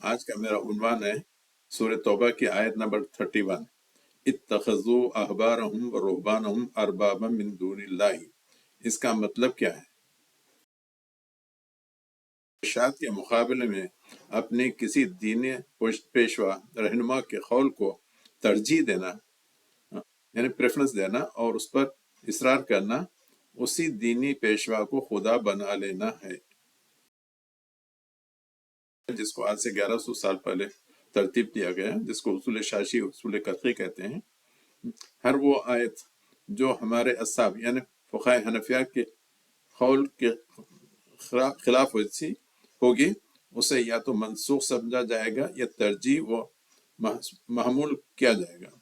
آج کا میرا عنوان ہے سورہ توبہ کی آیت نمبر 31، اتخذوا احبارهم ورهبانهم اربابا من دون اللہ۔ اس کا مطلب کیا ہے؟ ارشاد کے مقابلے میں اپنے کسی دینی پیشوا رہنما کے قول کو ترجیح دینا، یعنی پریفرنس دینا اور اس پر اصرار کرنا، اسی دینی پیشوا کو خدا بنا لینا ہے، جس کو آج سے 1100 سال پہلے ترتیب دیا گیا، جس کو اصول شاشی اصول قطعی کہتے ہیں۔ ہر وہ آیت جو ہمارے اصحاب یعنی فقہائے حنفیہ کے قول کے خلاف ہوگی، اسے یا تو منسوخ سمجھا جائے گا یا ترجیح و محمول کیا جائے گا۔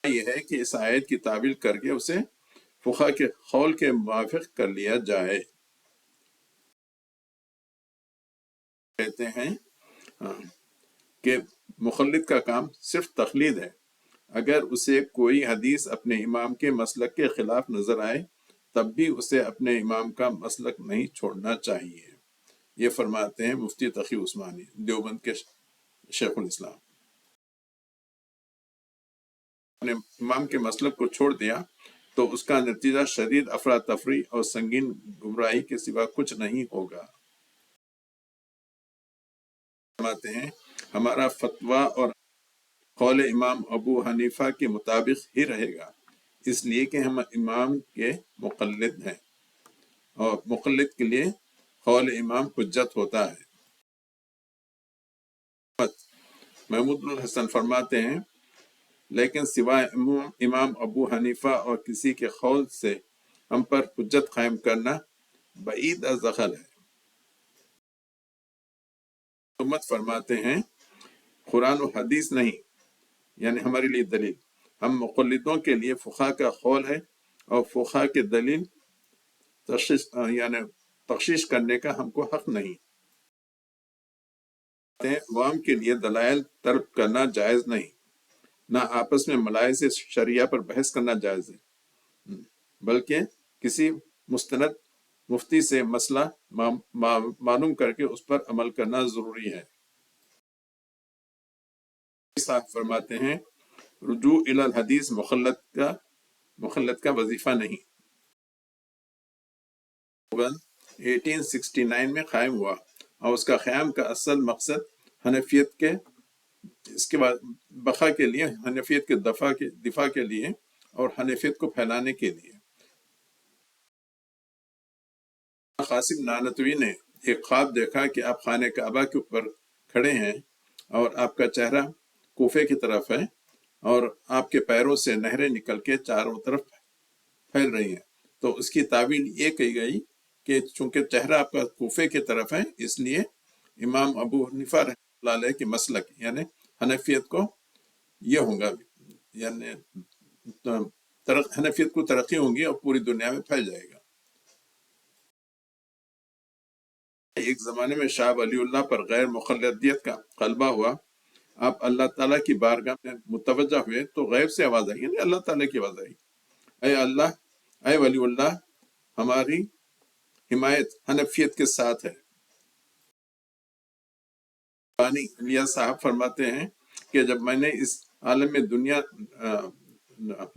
یہ ہے کہ اس آیت کی تعویل کر کے اسے فقہا کے قول کے موافق کر لیا جائے۔ کہتے ہیں کہ مخلد کا کام صرف تقلید ہے۔ اگر اسے کوئی حدیث اپنے امام کے مسلک کے خلاف نظر آئے تب بھی اسے اپنے امام کا مسلک نہیں چھوڑنا چاہیے۔ یہ فرماتے ہیں مفتی تقی عثمانی، دیوبند کے شیخ الاسلام۔ اپنے امام کے مسلک کو چھوڑ دیا تو اس کا نتیجہ شدید افراتفری اور سنگین گمراہی کے سوا کچھ نہیں ہوگا۔ فرماتے ہیں ہمارا فتویٰ اور قول امام ابو حنیفہ کے مطابق ہی رہے گا، اس لیے کہ ہم امام کے مقلد ہیں اور مقلد کے لیے قول امام حجت ہوتا ہے۔ محمود الحسن فرماتے ہیں لیکن سوائے امام ابو حنیفہ اور کسی کے قول سے ہم پر حجت قائم کرنا بعید از دخل ہے۔ حکومت فرماتے ہیں قرآن و حدیث نہیں، یعنی ہمارے لیے دلیل، ہم مقلدوں کے لیے فقہا کا قول ہے اور فقہا کے دلیل تخشیش کرنے کا ہم کو حق نہیں۔ عوام کے لیے دلائل طلب کرنا جائز نہیں، نہ آپس میں ملاحظ شریعہ پر بحث کرنا جائز ہے، بلکہ کسی مستند مفتی سے مسئلہ معلوم کر کے اس پر عمل کرنا ضروری ہے۔ صاحب فرماتے ہیں رجوع الی الحدیث مخلد کا وظیفہ نہیں۔ 1869 میں قائم ہوا اور اس کا قیام کا اصل مقصد حنفیت کے اس کے بعد بقا کے لیے، حنفیت کے دفاع کے لیے اور حنفیت کو پھیلانے کے لیے۔ قاسم نانوتوی نے ایک خواب دیکھا کہ آپ خانہ کعبہ کے اوپر کھڑے ہیں اور آپ کا چہرہ کوفے کی طرف ہے اور آپ کے پیروں سے نہریں نکل کے چاروں طرف پھیل رہی ہیں۔ تو اس کی تعویل یہ کہی گئی کہ چونکہ چہرہ آپ کا کوفے کی طرف ہے، اس لیے امام ابو حنیفہ رحمۃ اللہ علیہ کی مسلک یعنی حنفیت کو یہ ہوگا، یعنی حنفیت کو ترقی ہوگی اور پوری دنیا میں پھیل جائے گا۔ ایک زمانے میں شاہ ولی اللہ پر غیر مقلدیت کا غلبہ ہوا، آپ اللہ تعالیٰ کی بارگاہ میں متوجہ ہوئے تو غیب سے آواز آئی، یعنی اللہ تعالیٰ کی آواز آئی، اے اللہ، اے ولی اللہ، ہماری حمایت حنفیت کے ساتھ ہے۔ بانی الیاس صاحب فرماتے ہیں کہ جب میں نے اس عالم میں دنیا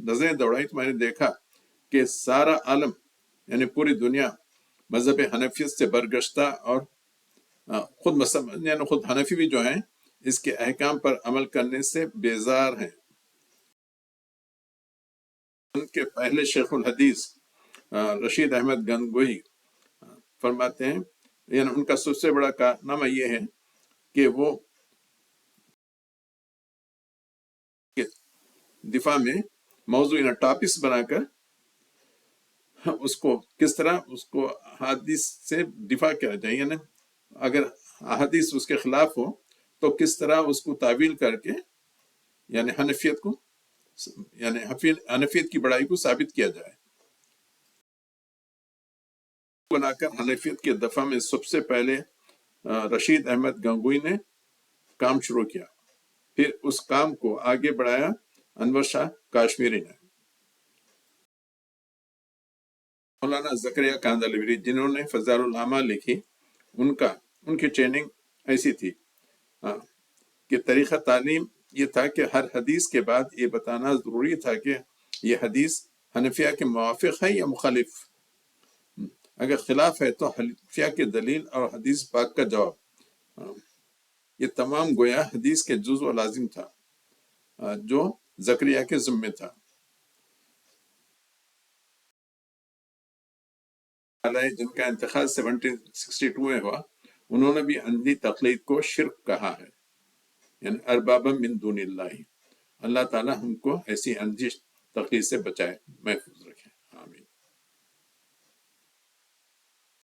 نظریں دوڑائی تو میں نے دیکھا کہ سارا عالم یعنی پوری دنیا مذہب حنفیت سے برگشتہ اور خود حنفی بھی جو ہیں اس کے احکام پر عمل کرنے سے بیزار ہیں۔ ان کے پہلے شیخ الحدیث رشید احمد گنگوہی فرماتے ہیں، یعنی ان کا سب سے بڑا کارنامہ یہ ہے کہ وہ دفاع میں موضوع ٹاپکس بنا کر اس کو کس طرح اس کو حدیث سے دفاع کیا جائے، یعنی اگر حدیث اس کے خلاف ہو تو کس طرح اس کو تعویل کر کے یعنی حنفیت کی بڑائی کو ثابت کیا جائے۔ بنا کر حنفیت کے دفاع میں سب سے پہلے رشید احمد گنگوئی نے کام شروع کیا، پھر اس کام کو آگے بڑھایا انور شاہ کاشمیری نے۔ مولانا زکریا کاندھلوی جنہوں نے فضائل الاعمال لکھی، ان کی ٹریننگ ایسی تھی کہ طریقہ تعلیم یہ تھا کہ ہر حدیث کے بعد یہ بتانا ضروری تھا کہ یہ حدیث حنفیہ کے موافق ہے یا مخالف، اگر خلاف ہے تو حنفیہ کی دلیل اور حدیث پاک کا جواب۔ یہ تمام گویا حدیث کے جز و لازم تھا جو زکریا کے ذمے تھا۔ جن کا انتخاب 1762 میں ہوا، انہوں نے بھی اندھی تقلید کو شرک کہا ہے، یعنی اربابا من دون اللہ۔ اللہ تعالیٰ ہم کو ایسی اندھی تقلید سے بچائے، محفوظ رکھے۔